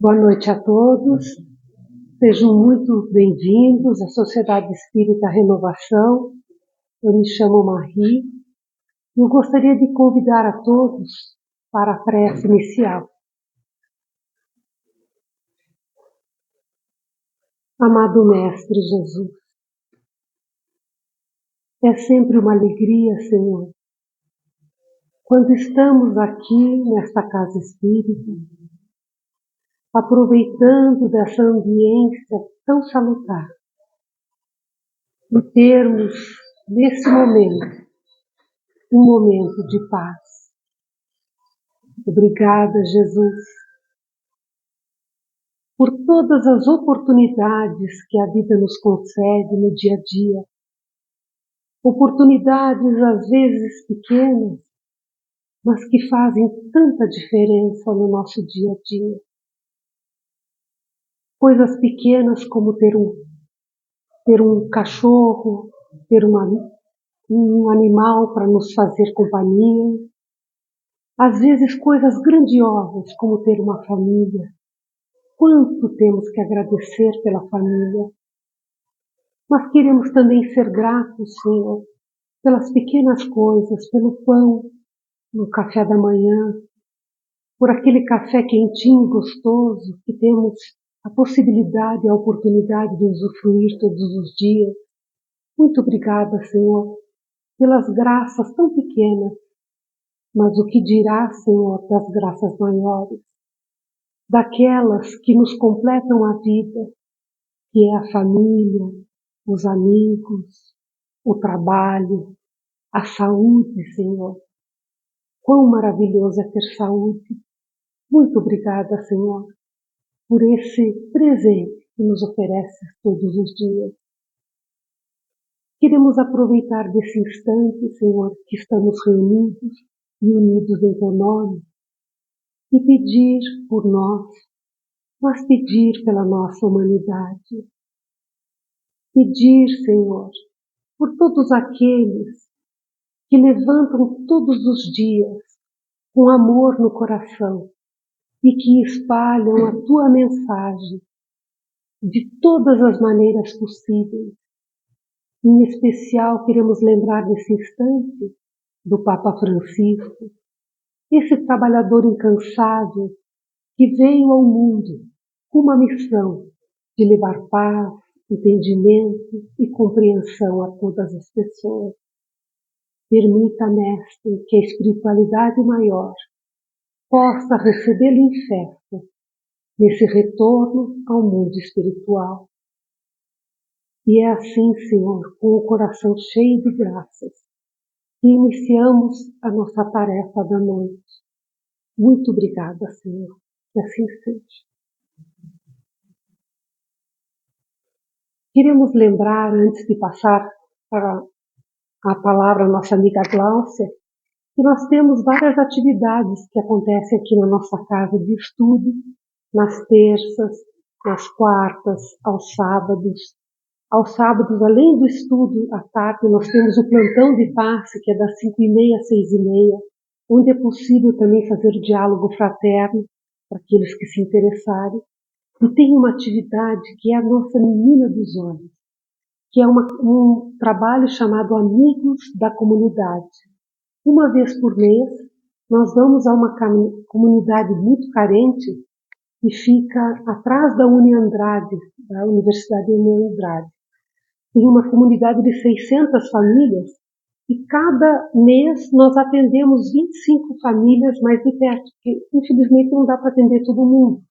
Boa noite a todos, sejam muito bem-vindos à Sociedade Espírita Renovação. Eu me chamo Marie e eu gostaria de convidar a todos para a prece inicial. Amado Mestre Jesus, é sempre uma alegria, Senhor, quando estamos aqui nesta casa espírita, aproveitando dessa ambiência tão salutar e termos, nesse momento, um momento de paz. Obrigada, Jesus, por todas as oportunidades que a vida nos concede no dia a dia. Oportunidades, às vezes, pequenas, mas que fazem tanta diferença no nosso dia a dia. Coisas pequenas como ter um cachorro, ter um animal para nos fazer companhia. Às vezes coisas grandiosas como ter uma família. Quanto temos que agradecer pela família. Mas queremos também ser gratos, Senhor, pelas pequenas coisas, pelo pão no café da manhã, por aquele café quentinho e gostoso que temos a possibilidade e a oportunidade de usufruir todos os dias. Muito obrigada, Senhor, pelas graças tão pequenas, mas o que dirá, Senhor, das graças maiores, daquelas que nos completam a vida, que é a família, os amigos, o trabalho, a saúde, Senhor. Quão maravilhoso é ter saúde. Muito obrigada, Senhor, por esse presente que nos oferece todos os dias. Queremos aproveitar desse instante, Senhor, que estamos reunidos e unidos em Teu nome, e pedir por nós, mas pedir pela nossa humanidade. Pedir, Senhor, por todos aqueles que levantam todos os dias com amor no coração e que espalham a Tua mensagem de todas as maneiras possíveis. Em especial, queremos lembrar nesse instante do Papa Francisco, esse trabalhador incansável que veio ao mundo com uma missão de levar paz, entendimento e compreensão a todas as pessoas. Permita, Mestre, que a espiritualidade maior possa recebê-lo em festa nesse retorno ao mundo espiritual. E é assim, Senhor, com o coração cheio de graças, que iniciamos a nossa tarefa da noite. Muito obrigada, Senhor, que assim seja. Queremos lembrar, antes de passar para a palavra à nossa amiga Gláucia, que nós temos várias atividades que acontecem aqui na nossa casa de estudo, nas terças, nas quartas, aos sábados. Aos sábados, além do estudo à tarde, nós temos o plantão de passe, que é das 5h30 às 6h30, onde é possível também fazer o diálogo fraterno para aqueles que se interessarem. E tem uma atividade que é a nossa Menina dos Olhos, que é um trabalho chamado Amigos da Comunidade. Uma vez por mês, nós vamos a uma comunidade muito carente que fica atrás da Uniandrade, da Universidade Uniandrade. Tem uma comunidade de 600 famílias e cada mês nós atendemos 25 famílias mais de perto, porque infelizmente não dá para atender todo mundo.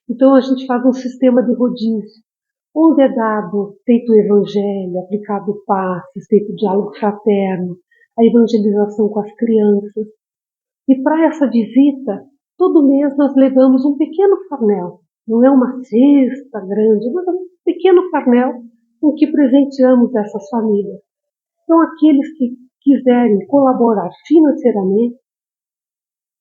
Então a gente faz um sistema de rodízio, onde é dado, feito o evangelho, aplicado o passe, feito o diálogo fraterno, a evangelização com as crianças. E para essa visita, todo mês nós levamos um pequeno farnel. Não é uma cesta grande, mas um pequeno farnel com que presenteamos essas famílias. Então aqueles que quiserem colaborar financeiramente,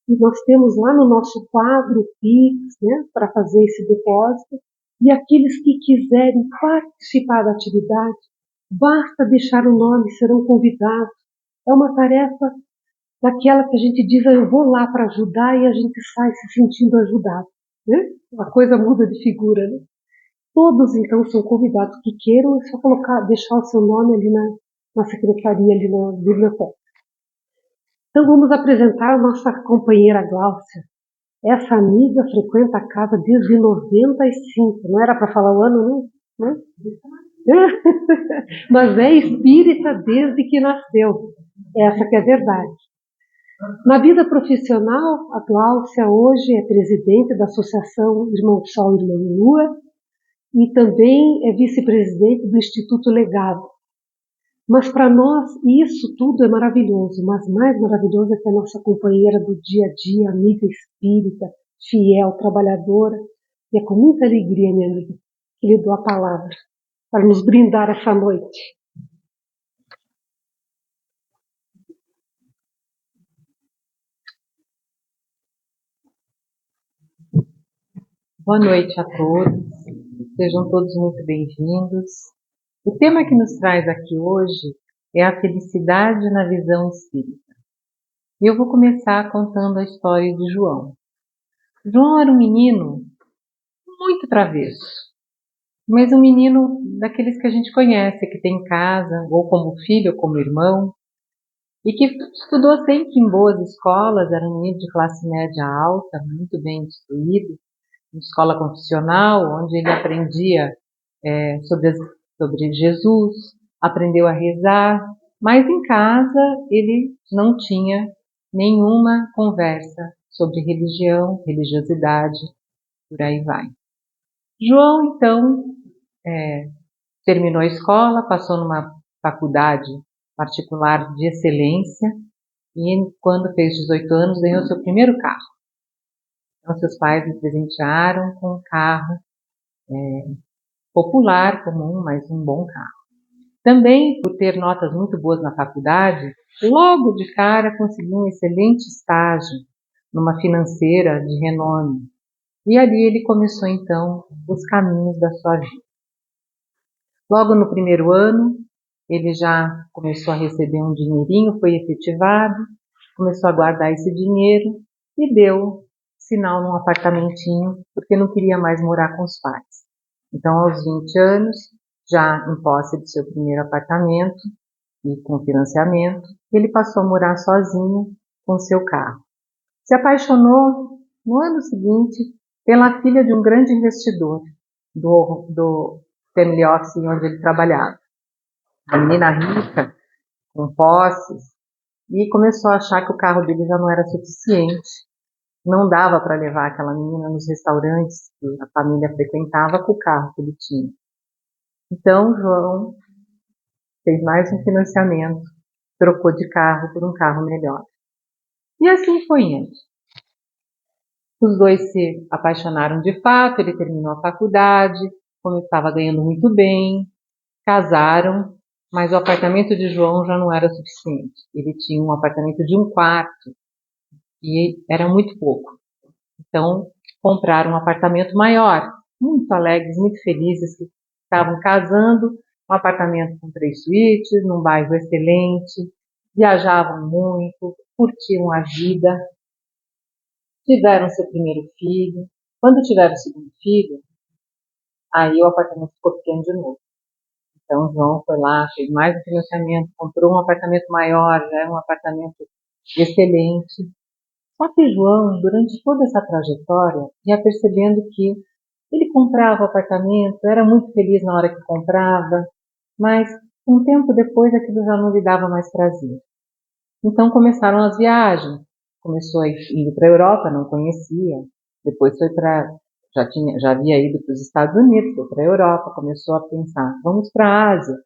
e nós temos lá no nosso quadro Pix, para fazer esse depósito, e aqueles que quiserem participar da atividade, basta deixar o nome, serão convidados. É uma tarefa daquela que a gente diz, eu vou lá para ajudar, e a gente sai se sentindo ajudado. né? A coisa muda de figura, né? Todos, então, são convidados que queiram, é só deixar o seu nome ali na secretaria, ali na biblioteca. Então, vamos apresentar a nossa companheira Gláucia. Essa amiga frequenta a casa desde 95. Não era para falar o ano, não? Né? Mas é espírita desde que nasceu. Essa que é a verdade. Na vida profissional, a Gláucia hoje é presidente da Associação Irmão Sol e Irmão Lua e também é vice-presidente do Instituto Legado. Mas para nós isso tudo é maravilhoso, mas mais maravilhoso é que a nossa companheira do dia a dia, amiga espírita, fiel, trabalhadora, e é com muita alegria, minha amiga, que lhe dou a palavra para nos brindar essa noite. Boa noite a todos, sejam todos muito bem-vindos. O tema que nos traz aqui hoje é a felicidade na visão espírita. E eu vou começar contando a história de João. João era um menino muito travesso, mas um menino daqueles que a gente conhece, que tem em casa, ou como filho, ou como irmão, e que estudou sempre em boas escolas, era um menino de classe média alta, muito bem instruído, em escola confessional, onde ele aprendia sobre Jesus, aprendeu a rezar, mas em casa ele não tinha nenhuma conversa sobre religião, religiosidade, por aí vai. João, então, terminou a escola, passou numa faculdade particular de excelência e, quando fez 18 anos, ganhou seu primeiro carro. Então, seus pais lhe presentearam com um carro popular, comum, mas um bom carro. Também, por ter notas muito boas na faculdade, logo de cara conseguiu um excelente estágio numa financeira de renome. E ali ele começou, então, os caminhos da sua vida. Logo no primeiro ano, ele já começou a receber um dinheirinho, foi efetivado, começou a guardar esse dinheiro e deu sinal num apartamentinho, porque não queria mais morar com os pais. Então, aos 20 anos, já em posse de seu primeiro apartamento e com financiamento, ele passou a morar sozinho com seu carro. Se apaixonou no ano seguinte pela filha de um grande investidor do family office onde ele trabalhava. Uma menina rica, com posses, e começou a achar que o carro dele já não era suficiente. Não dava para levar aquela menina nos restaurantes que a família frequentava com o carro que ele tinha. Então, João fez mais um financiamento, trocou de carro por um carro melhor. E assim foi indo. Os dois se apaixonaram de fato, ele terminou a faculdade, como estava ganhando muito bem, casaram, mas o apartamento de João já não era suficiente. Ele tinha um apartamento de um quarto e era muito pouco. Então, compraram um apartamento maior, muito alegres, muito felizes, que estavam casando, um apartamento com 3 suítes, num bairro excelente, viajavam muito, curtiam a vida, tiveram seu primeiro filho. Quando tiveram o segundo filho, aí o apartamento ficou pequeno de novo. Então, João foi lá, fez mais um financiamento, comprou um apartamento maior, já era um apartamento excelente. Só que João, durante toda essa trajetória, ia percebendo que ele comprava o apartamento, era muito feliz na hora que comprava, mas um tempo depois aquilo já não lhe dava mais prazer. Então começaram as viagens. Começou a ir para a Europa, não conhecia. Depois foi para, já havia ido para os Estados Unidos, foi para a Europa, começou a pensar, vamos para a Ásia.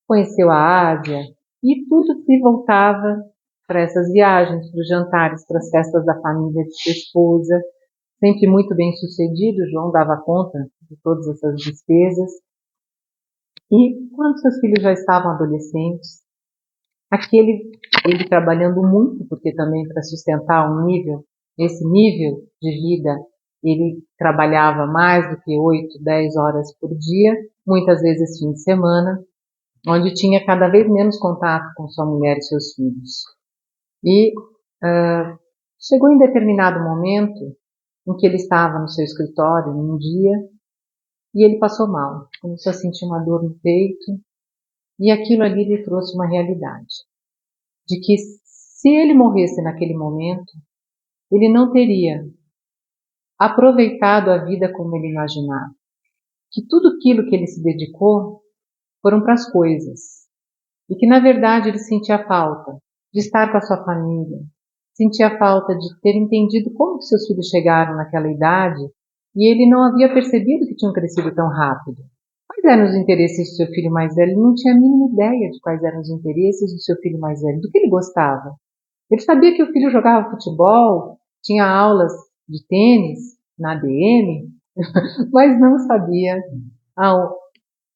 Conheceu a Ásia e tudo se voltava para essas viagens, para os jantares, para as festas da família de sua esposa. Sempre muito bem sucedido, João dava conta de todas essas despesas. E quando seus filhos já estavam adolescentes, ele trabalhando muito, porque também para sustentar esse nível de vida, ele trabalhava mais do que 8, 10 horas por dia, muitas vezes fim de semana, onde tinha cada vez menos contato com sua mulher e seus filhos. E chegou em determinado momento em que ele estava no seu escritório num dia e ele passou mal, começou a sentir uma dor no peito e aquilo ali lhe trouxe uma realidade de que se ele morresse naquele momento, ele não teria aproveitado a vida como ele imaginava, que tudo aquilo que ele se dedicou foram para as coisas e que na verdade ele sentia falta de estar com a sua família, sentia falta de ter entendido como que seus filhos chegaram naquela idade e ele não havia percebido que tinham crescido tão rápido. Quais eram os interesses do seu filho mais velho? Ele não tinha a mínima ideia de quais eram os interesses do seu filho mais velho, do que ele gostava. Ele sabia que o filho jogava futebol, tinha aulas de tênis na ADM, mas não sabia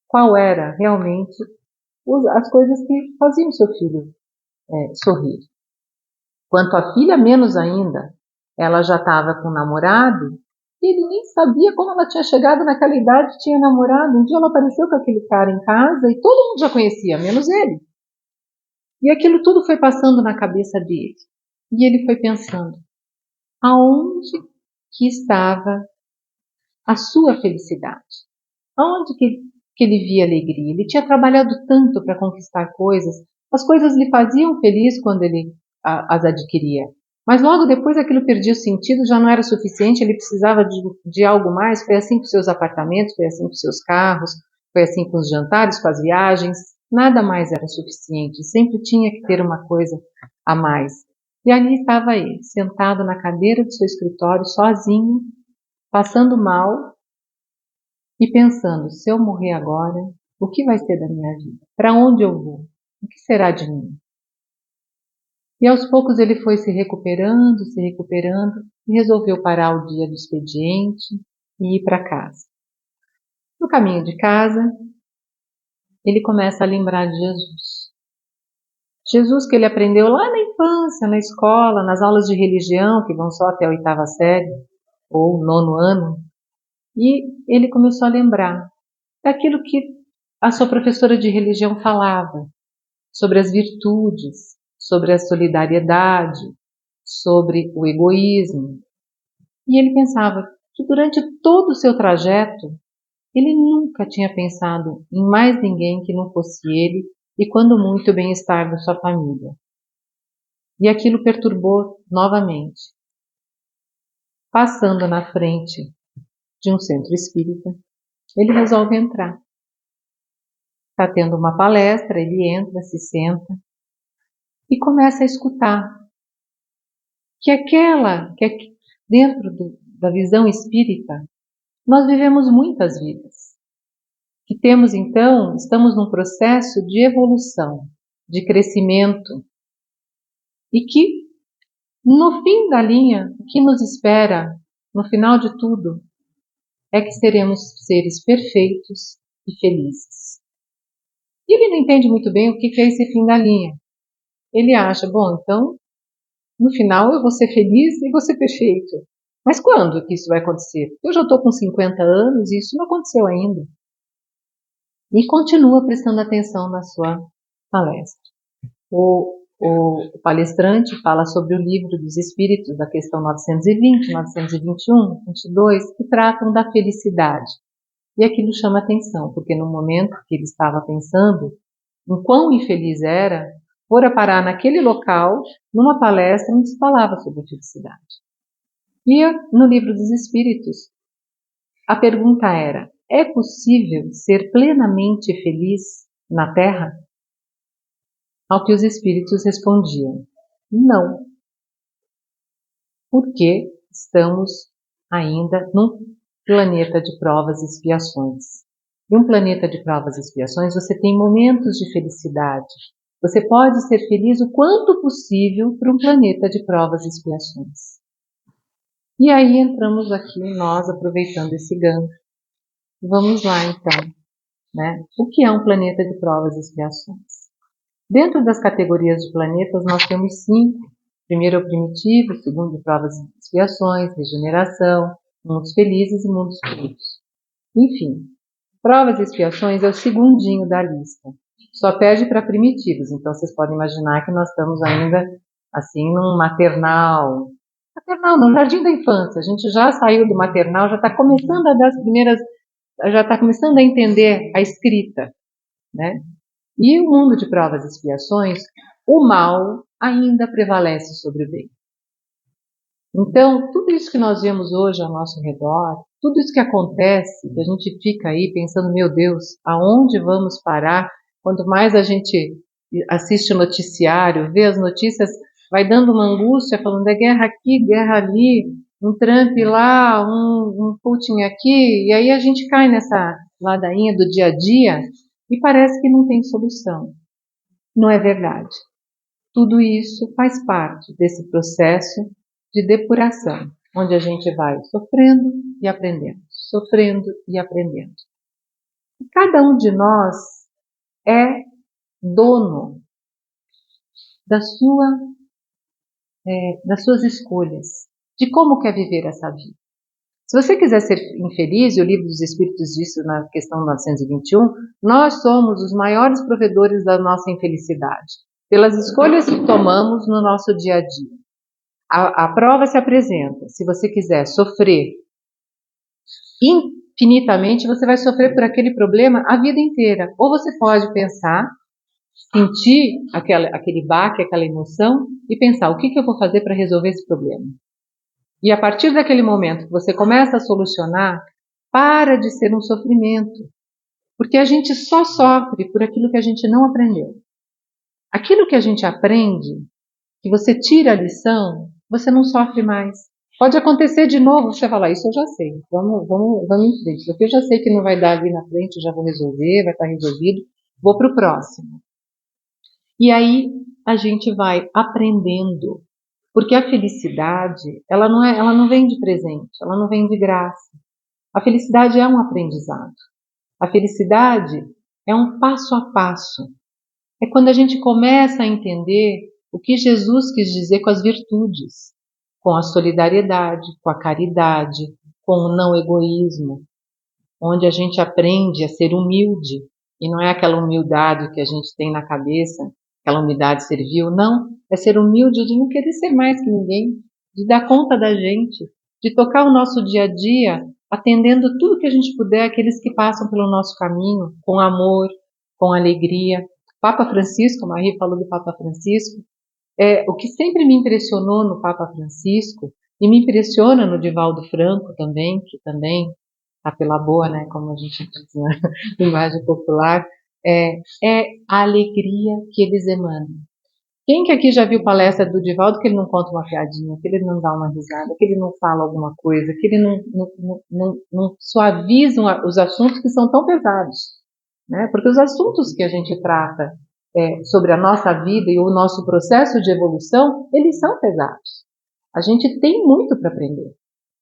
qual era realmente as coisas que faziam seu filho sorrir. Quanto à filha, menos ainda. Ela já estava com um namorado e ele nem sabia como ela tinha chegado naquela idade, tinha namorado. Um dia ela apareceu com aquele cara em casa e todo mundo já conhecia, menos ele. E aquilo tudo foi passando na cabeça dele. E ele foi pensando, aonde que estava a sua felicidade? Aonde que ele via alegria? Ele tinha trabalhado tanto para conquistar coisas, as coisas lhe faziam feliz quando ele as adquiria. Mas logo depois aquilo perdia o sentido, já não era suficiente, ele precisava de algo mais. Foi assim com seus apartamentos, foi assim com seus carros, foi assim com os jantares, com as viagens. Nada mais era suficiente, sempre tinha que ter uma coisa a mais. E ali estava ele, sentado na cadeira do seu escritório, sozinho, passando mal e pensando, se eu morrer agora, o que vai ser da minha vida? Para onde eu vou? O que será de mim? E aos poucos ele foi se recuperando e resolveu parar o dia do expediente e ir para casa. No caminho de casa, ele começa a lembrar de Jesus. Jesus que ele aprendeu lá na infância, na escola, nas aulas de religião, que vão só até a 8ª série, ou 9º ano. E ele começou a lembrar daquilo que a sua professora de religião falava, sobre as virtudes, sobre a solidariedade, sobre o egoísmo. E ele pensava que durante todo o seu trajeto, ele nunca tinha pensado em mais ninguém que não fosse ele e, quando muito, o bem-estar da sua família. E aquilo perturbou novamente. Passando na frente de um centro espírita, ele resolve entrar. Está tendo uma palestra, ele entra, se senta e começa a escutar que dentro da visão espírita, nós vivemos muitas vidas. Que temos então, estamos num processo de evolução, de crescimento e que no fim da linha, o que nos espera, no final de tudo, é que seremos seres perfeitos e felizes. E ele não entende muito bem o que é esse fim da linha. Ele acha, bom, então, no final eu vou ser feliz e vou ser perfeito. Mas quando que isso vai acontecer? Eu já estou com 50 anos e isso não aconteceu ainda. E continua prestando atenção na sua palestra. O palestrante fala sobre o livro dos Espíritos, da questão 920, 921, 22, que tratam da felicidade. E aquilo chama atenção, porque no momento que ele estava pensando em quão infeliz era, fora parar naquele local, numa palestra onde se falava sobre a felicidade. E no livro dos Espíritos, a pergunta era, é possível ser plenamente feliz na Terra? Ao que os Espíritos respondiam, não. Porque estamos ainda num planeta de provas e expiações. Em um planeta de provas e expiações, você tem momentos de felicidade. Você pode ser feliz o quanto possível para um planeta de provas e expiações. E aí entramos aqui, nós aproveitando esse gancho. Vamos lá então, né? O que é um planeta de provas e expiações? Dentro das categorias de planetas, nós temos 5. Primeiro é o primitivo, segundo de provas e expiações, regeneração, mundos felizes e mundos puros. Enfim, provas e expiações é o segundinho da lista. Só perde para primitivos, então vocês podem imaginar que nós estamos ainda assim num maternal. Maternal, no jardim da infância. A gente já saiu do maternal, já está começando a dar as primeiras, já está começando a entender a escrita, né? E o mundo de provas e expiações, o mal ainda prevalece sobre o bem. Então, tudo isso que nós vemos hoje ao nosso redor, tudo isso que acontece, que a gente fica aí pensando, meu Deus, aonde vamos parar? Quanto mais a gente assiste o noticiário, vê as notícias, vai dando uma angústia, falando é guerra aqui, guerra ali, um Trump lá, um Putin aqui, e aí a gente cai nessa ladainha do dia a dia e parece que não tem solução. Não é verdade. Tudo isso faz parte desse processo de depuração, onde a gente vai sofrendo e aprendendo, sofrendo e aprendendo. E cada um de nós é dono da das suas escolhas, de como quer viver essa vida. Se você quiser ser infeliz, e o Livro dos Espíritos diz na questão 921, nós somos os maiores provedores da nossa infelicidade, pelas escolhas que tomamos no nosso dia a dia. A prova se apresenta. Se você quiser sofrer infinitamente, você vai sofrer por aquele problema a vida inteira. Ou você pode pensar, sentir aquele baque, aquela emoção e pensar, o que eu vou fazer para resolver esse problema? E a partir daquele momento que você começa a solucionar, para de ser um sofrimento. Porque a gente só sofre por aquilo que a gente não aprendeu. Aquilo que a gente aprende, que você tira a lição, você não sofre mais. Pode acontecer de novo, você falar, isso eu já sei, vamos em frente. Porque eu já sei que não vai dar ali na frente, eu já vou resolver, vai estar resolvido, vou para o próximo. E aí a gente vai aprendendo. Porque a felicidade, ela não vem de presente, ela não vem de graça. A felicidade é um aprendizado. A felicidade é um passo a passo. É quando a gente começa a entender o que Jesus quis dizer com as virtudes, com a solidariedade, com a caridade, com o não egoísmo, onde a gente aprende a ser humilde, e não é aquela humildade que a gente tem na cabeça, aquela humildade servil, não, é ser humilde de não querer ser mais que ninguém, de dar conta da gente, de tocar o nosso dia a dia, atendendo tudo que a gente puder, aqueles que passam pelo nosso caminho, com amor, com alegria. Papa Francisco, a Marie falou do Papa Francisco, o que sempre me impressionou no Papa Francisco, e me impressiona no Divaldo Franco também, que também está pela boa, né, como a gente diz na linguagem popular, é a alegria que eles emanam. Quem que aqui já viu palestra do Divaldo que ele não conta uma piadinha, que ele não dá uma risada, que ele não fala alguma coisa, que ele não suaviza os assuntos que são tão pesados, né? Porque os assuntos que a gente trata sobre a nossa vida e o nosso processo de evolução, eles são pesados. A gente tem muito para aprender,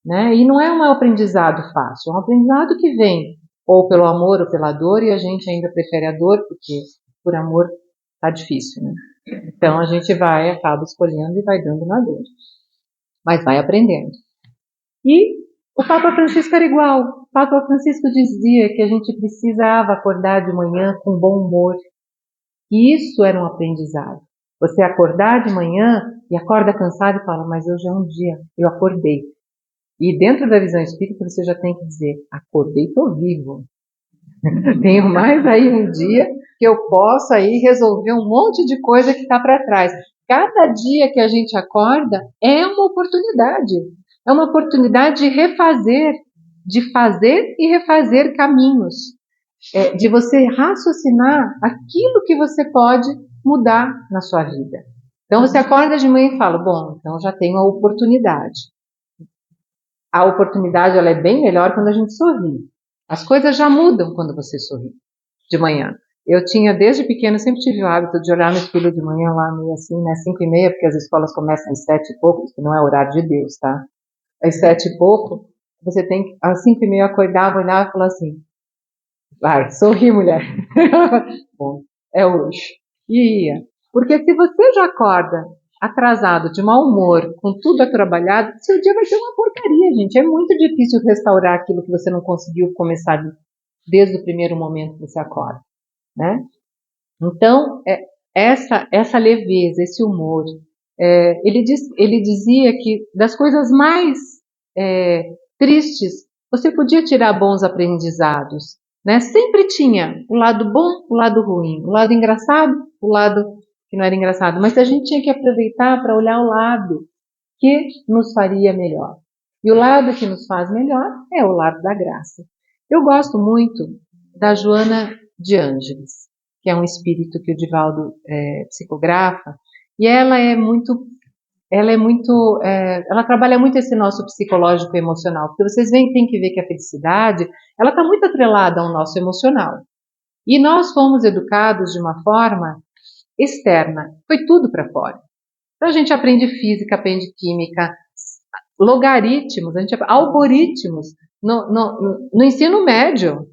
né? E não é um aprendizado fácil, é um aprendizado que vem ou pelo amor ou pela dor, e a gente ainda prefere a dor, porque por amor tá difícil, né? Então a gente acaba escolhendo e vai dando na dor, mas vai aprendendo. E o Papa Francisco era igual. O Papa Francisco dizia que a gente precisava acordar de manhã com bom humor. E isso era um aprendizado. Você acordar de manhã e acorda cansado e fala, mas hoje é um dia, eu acordei. E dentro da visão espírita você já tem que dizer, acordei, estou vivo. Tenho mais aí um dia que eu posso aí resolver um monte de coisa que está para trás. Cada dia que a gente acorda é uma oportunidade. É uma oportunidade de refazer, de fazer e refazer caminhos. De você raciocinar aquilo que você pode mudar na sua vida. Então você acorda de manhã e fala, bom, então já tenho a oportunidade. A oportunidade ela é bem melhor quando a gente sorri. As coisas já mudam quando você sorri de manhã. Eu tinha, desde pequena, sempre tive o hábito de olhar no espelho de manhã lá, meio assim, né, 5:30, porque as escolas começam às 7:00 que não é horário de Deus, tá? Às 7:00, você tem que, às 5:30 eu acordava, olhava e falava assim, vai, sorri, mulher. Bom, é hoje. E ia. Porque se você já acorda atrasado, de mau humor, com tudo atrabalhado, seu dia vai ser uma porcaria, gente. É muito difícil restaurar aquilo que você não conseguiu começar desde o primeiro momento que você acorda, né? Então, essa leveza, esse humor, Ele dizia que das coisas mais tristes, você podia tirar bons aprendizados, né? Sempre tinha o lado bom, o lado ruim, o lado engraçado, o lado que não era engraçado, mas a gente tinha que aproveitar para olhar o lado que nos faria melhor. E o lado que nos faz melhor é o lado da graça. Eu gosto muito da Joana de Ângeles, que é um espírito que o Divaldo psicografa, e ela trabalha muito esse nosso psicológico e emocional, porque vocês têm que ver que a felicidade, ela está muito atrelada ao nosso emocional. E nós fomos educados de uma forma externa, foi tudo para fora. Então a gente aprende física, aprende química, logaritmos, algoritmos no ensino médio,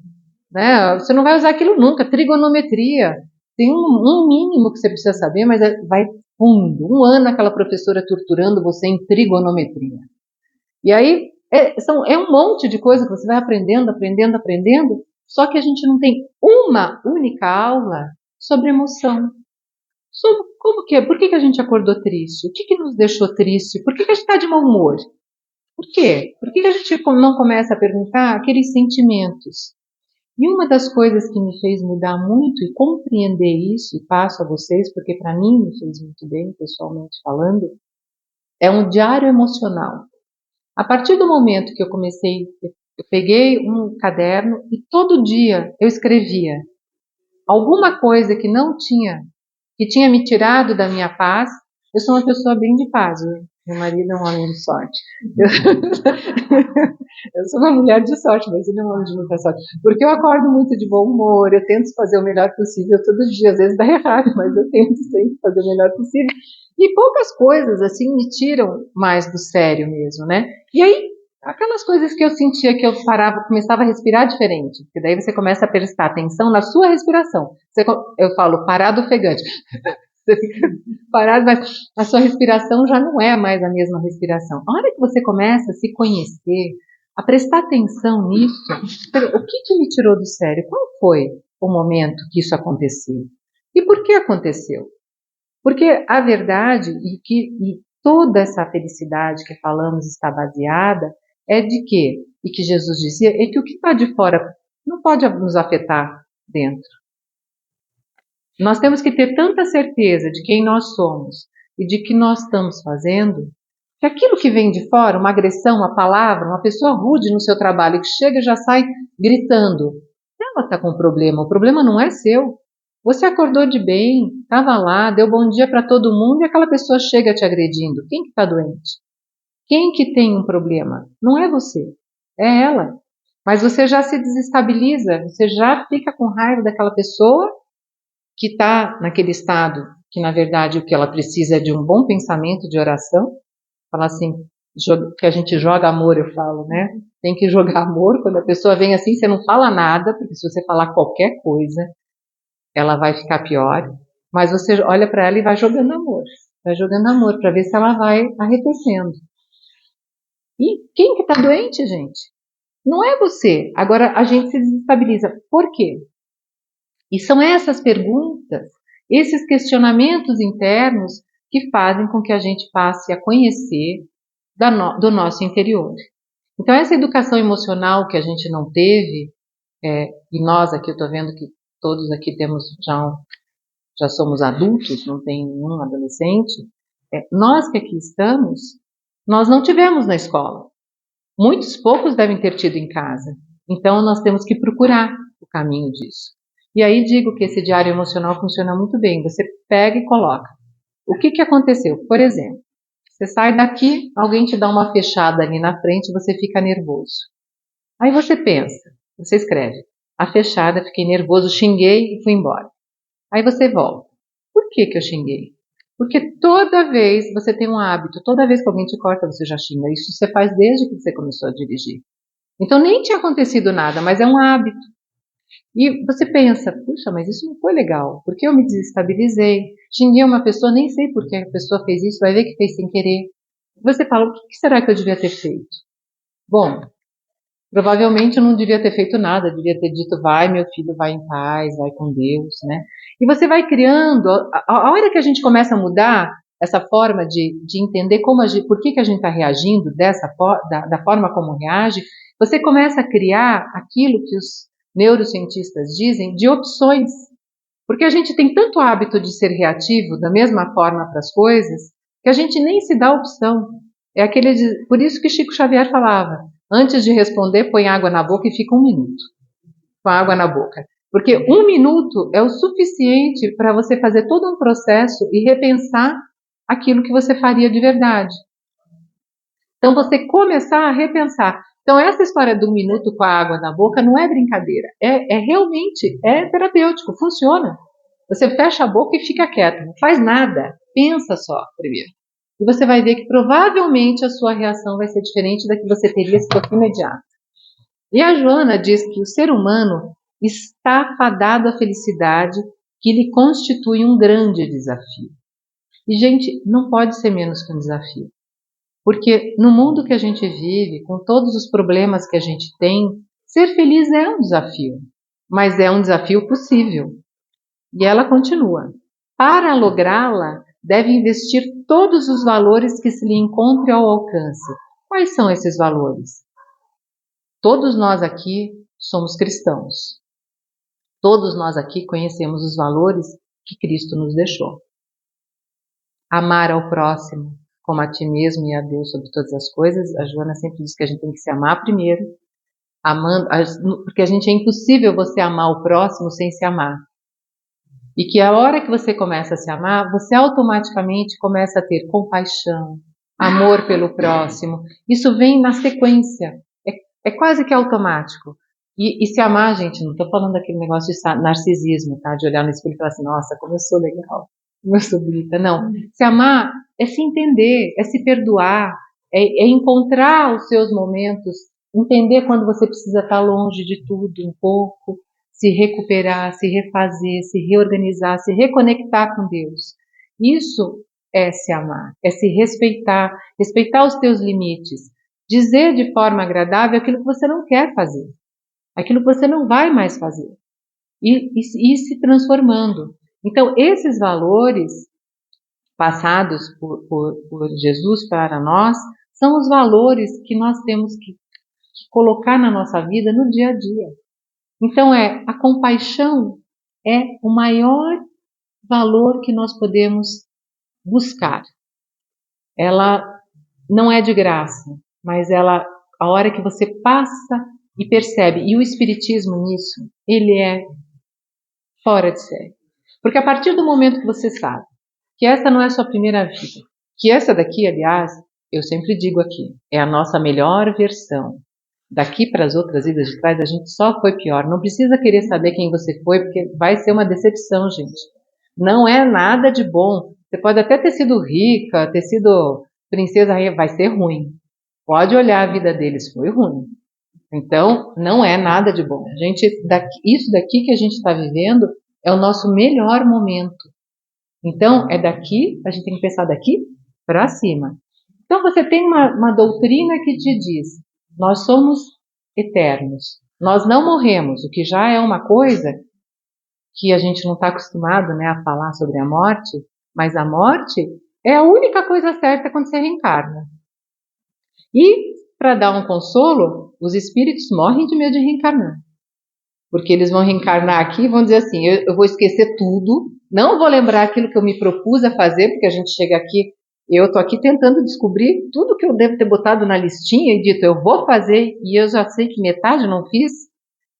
né? Você não vai usar aquilo nunca, trigonometria, tem um mínimo que você precisa saber, mas vai fundo, 1 ano aquela professora torturando você em trigonometria. E aí é um monte de coisa que você vai aprendendo, só que a gente não tem uma única aula sobre emoção. Como que é? Por que a gente acordou triste? O que nos deixou triste? Por que a gente está de mau humor? Por quê? Por que a gente não começa a perguntar aqueles sentimentos? E uma das coisas que me fez mudar muito e compreender isso, e passo a vocês, porque para mim me fez muito bem, pessoalmente falando, é um diário emocional. A partir do momento que eu peguei um caderno e todo dia eu escrevia alguma coisa que tinha me tirado da minha paz. Eu sou uma pessoa bem de paz, meu marido é um homem de sorte. Eu sou uma mulher de sorte, mas ele é um homem de muita sorte. Porque eu acordo muito de bom humor, eu tento fazer o melhor possível todo dia, às vezes dá errado, mas eu tento sempre fazer o melhor possível. E poucas coisas, assim, me tiram mais do sério mesmo, né? E aí, aquelas coisas que eu sentia que eu começava a respirar diferente, porque daí você começa a prestar atenção na sua respiração. Eu falo, parado ofegante. Você fica parado, mas a sua respiração já não é mais a mesma respiração. A hora que você começa a se conhecer, a prestar atenção nisso, o que me tirou do sério? Qual foi o momento que isso aconteceu? E por que aconteceu? Porque a verdade, e toda essa felicidade que falamos está baseada, é de quê? E que Jesus dizia, é que o que está de fora não pode nos afetar dentro. Nós temos que ter tanta certeza de quem nós somos e de que nós estamos fazendo, que aquilo que vem de fora, uma agressão, uma palavra, uma pessoa rude no seu trabalho que chega e já sai gritando, ela está com um problema, o problema não é seu. Você acordou de bem, estava lá, deu bom dia para todo mundo e aquela pessoa chega te agredindo. Quem que está doente? Quem que tem um problema? Não é você, é ela. Mas você já se desestabiliza, você já fica com raiva daquela pessoa que está naquele estado, que na verdade o que ela precisa é de um bom pensamento de oração. Falar assim, que a gente joga amor, eu falo, né? Tem que jogar amor. Quando a pessoa vem assim, você não fala nada, porque se você falar qualquer coisa, ela vai ficar pior. Mas você olha para ela e vai jogando amor para ver se ela vai arrefecendo. E quem que está doente, gente? Não é você. Agora a gente se desestabiliza. Por quê? E são essas perguntas, esses questionamentos internos que fazem com que a gente passe a conhecer do nosso interior. Então essa educação emocional que a gente não teve, e nós aqui, eu estou vendo que todos aqui já somos adultos, não tem nenhum adolescente, nós que aqui estamos, nós não tivemos na escola. Poucos devem ter tido em casa. Então nós temos que procurar o caminho disso. E aí digo que esse diário emocional funciona muito bem. Você pega e coloca. O que aconteceu? Por exemplo, você sai daqui, alguém te dá uma fechada ali na frente e você fica nervoso. Aí você pensa, você escreve, a fechada, fiquei nervoso, xinguei e fui embora. Aí você volta. Por que eu xinguei? Porque toda vez você tem um hábito, toda vez que alguém te corta, você já xinga. Isso você faz desde que você começou a dirigir. Então nem tinha acontecido nada, mas é um hábito. E você pensa, puxa, mas isso não foi legal, porque eu me desestabilizei, xinguei uma pessoa, nem sei por que a pessoa fez isso, vai ver que fez sem querer. Você fala, o que será que eu devia ter feito? Bom, provavelmente eu não devia ter feito nada, devia ter dito, vai meu filho, vai em paz, vai com Deus, né? E você vai criando, a hora que a gente começa a mudar, essa forma de entender como por que a gente está reagindo da forma como reage, você começa a criar aquilo que os neurocientistas dizem de opções. Porque a gente tem tanto hábito de ser reativo da mesma forma para as coisas, que a gente nem se dá opção. Por isso que Chico Xavier falava, antes de responder, põe água na boca e fica 1 minuto com a água na boca. Porque 1 minuto é o suficiente para você fazer todo um processo e repensar aquilo que você faria de verdade. Então você começar a repensar. Então essa história do 1 minuto com a água na boca não é brincadeira, realmente terapêutico, funciona. Você fecha a boca e fica quieto, não faz nada, pensa só primeiro. E você vai ver que provavelmente a sua reação vai ser diferente da que você teria se fosse imediata. E a Joana diz que o ser humano está fadado à felicidade, que lhe constitui um grande desafio. E, gente, não pode ser menos que um desafio. Porque no mundo que a gente vive, com todos os problemas que a gente tem, ser feliz é um desafio, mas é um desafio possível. E ela continua. Para lográ-la, deve investir todos os valores que se lhe encontre ao alcance. Quais são esses valores? Todos nós aqui somos cristãos. Todos nós aqui conhecemos os valores que Cristo nos deixou. Amar ao próximo como a ti mesmo e a Deus sobre todas as coisas. A Joana sempre diz que a gente tem que se amar primeiro, porque é impossível você amar o próximo sem se amar. E que a hora que você começa a se amar, você automaticamente começa a ter compaixão, amor pelo próximo. Isso vem na sequência, é quase que automático. E se amar, gente, não estou falando daquele negócio de narcisismo, tá? De olhar no espelho e falar assim, nossa, como eu sou legal, como eu sou bonita. Não, se amar é se entender, é se perdoar, é encontrar os seus momentos, entender quando você precisa estar longe de tudo um pouco, se recuperar, se refazer, se reorganizar, se reconectar com Deus. Isso é se amar, é se respeitar, respeitar os teus limites, dizer de forma agradável aquilo que você não quer fazer, aquilo que você não vai mais fazer, e se transformando. Então, esses valores passados por Jesus para nós são os valores que nós temos que colocar na nossa vida no dia a dia. Então, a compaixão é o maior valor que nós podemos buscar. Ela não é de graça, mas a hora que você passa e percebe, e o Espiritismo nisso, ele é fora de série. Porque a partir do momento que você sabe que essa não é a sua primeira vida, que essa daqui, aliás, eu sempre digo aqui, é a nossa melhor versão. Daqui para as outras vidas de trás, a gente só foi pior. Não precisa querer saber quem você foi, porque vai ser uma decepção, gente. Não é nada de bom. Você pode até ter sido rica, ter sido princesa, vai ser ruim. Pode olhar a vida deles, foi ruim. Então, não é nada de bom. Gente, isso daqui que a gente está vivendo é o nosso melhor momento. Então, a gente tem que pensar daqui para cima. Então, você tem uma doutrina que te diz, nós somos eternos, nós não morremos, o que já é uma coisa que a gente não está acostumado, né, a falar sobre a morte, mas a morte é a única coisa certa quando você reencarna. E, para dar um consolo, os espíritos morrem de medo de reencarnar. Porque eles vão reencarnar aqui e vão dizer assim, eu vou esquecer tudo, não vou lembrar aquilo que eu me propus a fazer, porque a gente chega aqui, eu estou aqui tentando descobrir tudo que eu devo ter botado na listinha e dito, eu vou fazer, e eu já sei que metade não fiz,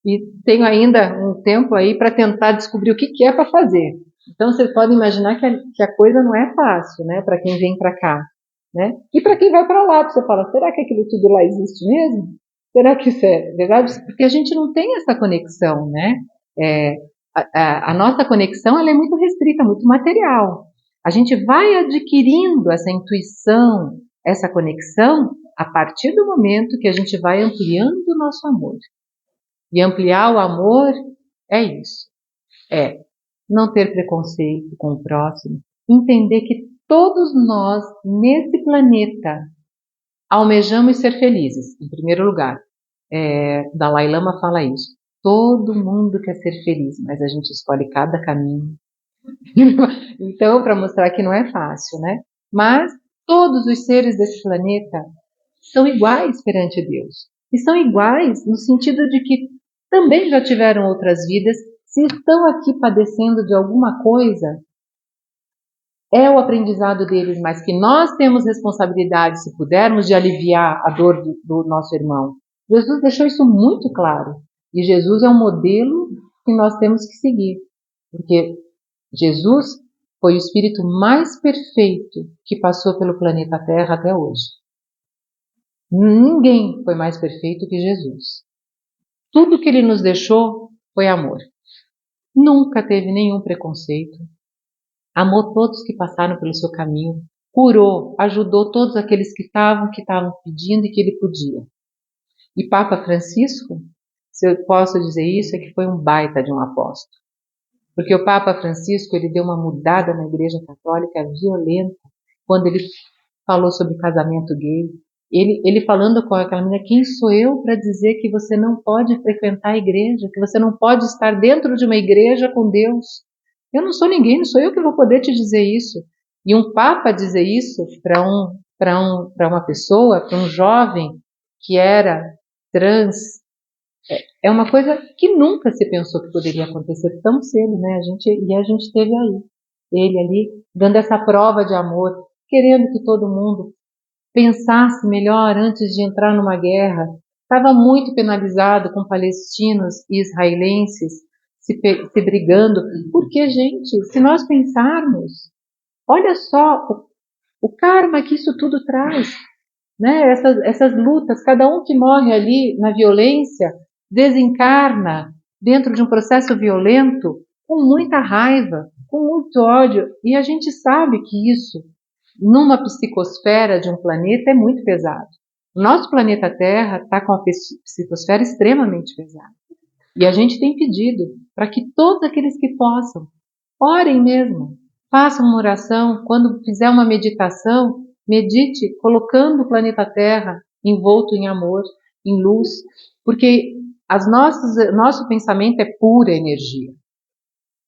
e tenho ainda um tempo aí para tentar descobrir o que é para fazer. Então, vocês podem imaginar que a coisa não é fácil, né, para quem vem para cá, né? E para quem vai para lá, você fala, será que aquilo tudo lá existe mesmo? Será que isso é verdade? Porque a gente não tem essa conexão, né? A nossa conexão ela é muito restrita, muito material. A gente vai adquirindo essa intuição, essa conexão, a partir do momento que a gente vai ampliando o nosso amor. E ampliar o amor é isso. É não ter preconceito com o próximo, entender que todos nós, nesse planeta, almejamos ser felizes, em primeiro lugar. Dalai Lama fala isso. Todo mundo quer ser feliz, mas a gente escolhe cada caminho. Então, para mostrar que não é fácil, né? Mas todos os seres desse planeta são iguais perante Deus. E são iguais no sentido de que também já tiveram outras vidas. Se estão aqui padecendo de alguma coisa, é o aprendizado deles, mas que nós temos responsabilidade, se pudermos, de aliviar a dor do nosso irmão. Jesus deixou isso muito claro. E Jesus é um modelo que nós temos que seguir. Porque Jesus foi o espírito mais perfeito que passou pelo planeta Terra até hoje. Ninguém foi mais perfeito que Jesus. Tudo que ele nos deixou foi amor. Nunca teve nenhum preconceito. Amou todos que passaram pelo seu caminho. Curou, ajudou todos aqueles que estavam pedindo e que ele podia. E Papa Francisco, se eu posso dizer isso, é que foi um baita de um apóstolo. Porque o Papa Francisco, ele deu uma mudada na Igreja Católica violenta quando ele falou sobre casamento gay. Ele falando com aquela menina, quem sou eu para dizer que você não pode frequentar a igreja, que você não pode estar dentro de uma igreja com Deus? Eu não sou ninguém, não sou eu que vou poder te dizer isso. E um Papa dizer isso para uma pessoa, para um jovem que era trans, é uma coisa que nunca se pensou que poderia acontecer tão cedo, né? A gente teve aí, ele ali, dando essa prova de amor, querendo que todo mundo pensasse melhor antes de entrar numa guerra. Estava muito penalizado com palestinos e israelenses se brigando. Porque, gente, se nós pensarmos, olha só o karma que isso tudo traz. Né? Essas lutas, cada um que morre ali na violência desencarna dentro de um processo violento com muita raiva, com muito ódio. E a gente sabe que isso, numa psicosfera de um planeta, é muito pesado. O nosso planeta Terra está com a psicosfera extremamente pesada. E a gente tem pedido para que todos aqueles que possam, orem mesmo, façam uma oração, quando fizer uma meditação, medite colocando o planeta Terra envolto em amor, em luz, porque nosso pensamento é pura energia.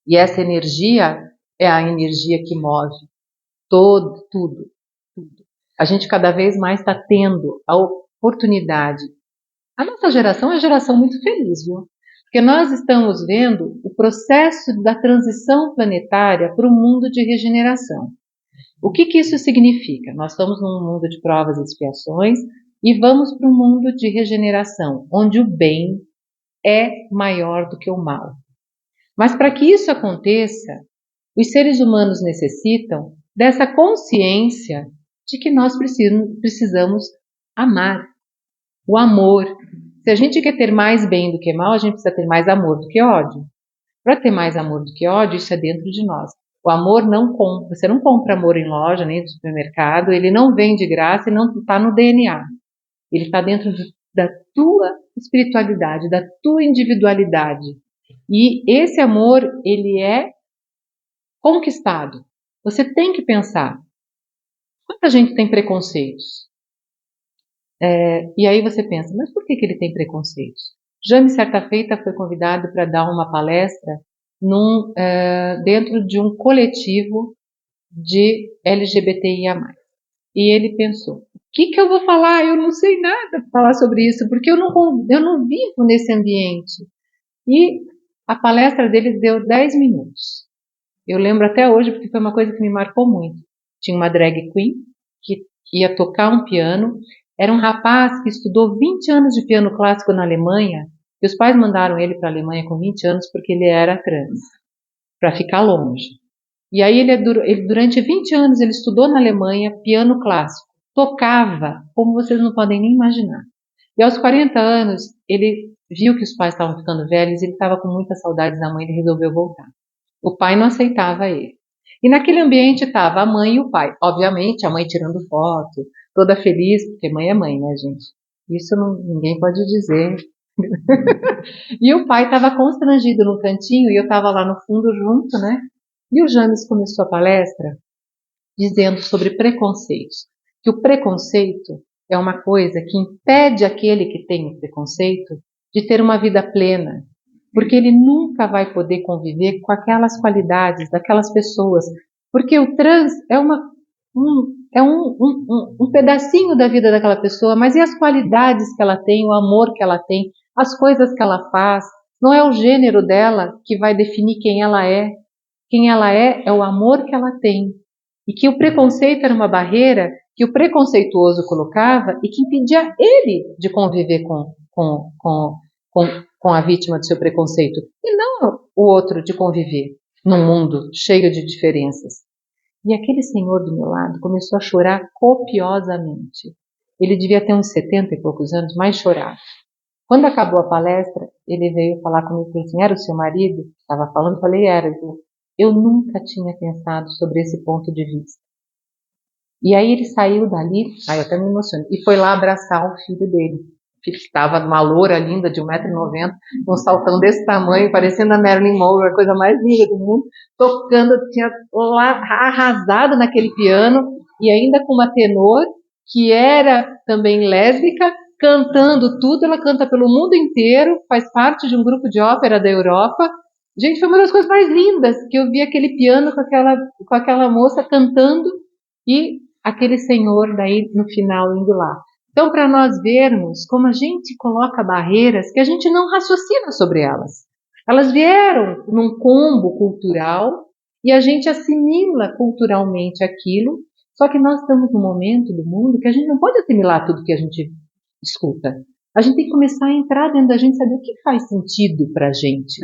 E essa energia é a energia que move tudo. A gente cada vez mais está tendo a oportunidade. A nossa geração é uma geração muito feliz, viu? Porque nós estamos vendo o processo da transição planetária para um mundo de regeneração. O que isso significa? Nós estamos num mundo de provas e expiações e vamos para um mundo de regeneração, onde o bem é maior do que o mal. Mas para que isso aconteça, os seres humanos necessitam dessa consciência de que nós precisamos amar. O amor. Se a gente quer ter mais bem do que mal, a gente precisa ter mais amor do que ódio. Para ter mais amor do que ódio, isso é dentro de nós. O amor não compra. Você não compra amor em loja, nem no supermercado. Ele não vem de graça e não está no DNA. Ele está dentro da tua espiritualidade, da tua individualidade. E esse amor, ele é conquistado. Você tem que pensar. Quanta gente tem preconceitos? E aí você pensa, mas por que ele tem preconceitos? Jaime, certa feita, foi convidado para dar uma palestra dentro de um coletivo de LGBTIA+. E ele pensou, o que eu vou falar? Eu não sei nada para falar sobre isso, porque eu não vivo nesse ambiente. E a palestra dele deu 10 minutos. Eu lembro até hoje, porque foi uma coisa que me marcou muito. Tinha uma drag queen que ia tocar um piano. Era um rapaz que estudou 20 anos de piano clássico na Alemanha, e os pais mandaram ele para a Alemanha com 20 anos porque ele era trans, para ficar longe. E aí durante 20 anos ele estudou na Alemanha piano clássico, tocava como vocês não podem nem imaginar. E aos 40 anos ele viu que os pais estavam ficando velhos e ele estava com muitas saudades da mãe e ele resolveu voltar. O pai não aceitava ele. E naquele ambiente estava a mãe e o pai. Obviamente, a mãe tirando foto, toda feliz, porque mãe é mãe, né, gente? Isso ninguém pode dizer. E o pai estava constrangido no cantinho e eu estava lá no fundo junto, né? E o James começou a palestra dizendo sobre preconceitos. Que o preconceito é uma coisa que impede aquele que tem o preconceito de ter uma vida plena. porque ele nunca vai poder conviver com aquelas qualidades daquelas pessoas, porque o trans é um pedacinho da vida daquela pessoa, mas e as qualidades que ela tem, o amor que ela tem, as coisas que ela faz? Não é o gênero dela que vai definir quem ela é. Quem ela é o amor que ela tem. E que o preconceito era uma barreira que o preconceituoso colocava e que impedia ele de conviver com a vítima do seu preconceito. E não o outro de conviver num mundo cheio de diferenças. E aquele senhor do meu lado começou a chorar copiosamente. Ele devia ter uns 70 e poucos anos, mas chorava. Quando acabou a palestra, ele veio falar comigo e falou assim, era o seu marido? Estava falando, eu falei, era. Eu nunca tinha pensado sobre esse ponto de vista. E aí ele saiu dali, aí eu até me emocionei, e foi lá abraçar o filho dele. O filho que estava uma loura linda de 1,90 m, com um saltão desse tamanho, parecendo a Marilyn Monroe, a coisa mais linda do mundo, tocando, tinha lá arrasado naquele piano, e ainda com uma tenor, que era também lésbica, cantando tudo, ela canta pelo mundo inteiro, faz parte de um grupo de ópera da Europa. Gente, foi uma das coisas mais lindas, que eu vi aquele piano com aquela moça cantando, e aquele senhor daí no final indo lá. Então, para nós vermos como a gente coloca barreiras que a gente não raciocina sobre elas. Elas vieram num combo cultural e a gente assimila culturalmente aquilo, só que nós estamos num momento do mundo que a gente não pode assimilar tudo que a gente escuta. A gente tem que começar a entrar dentro da gente, saber o que faz sentido para a gente.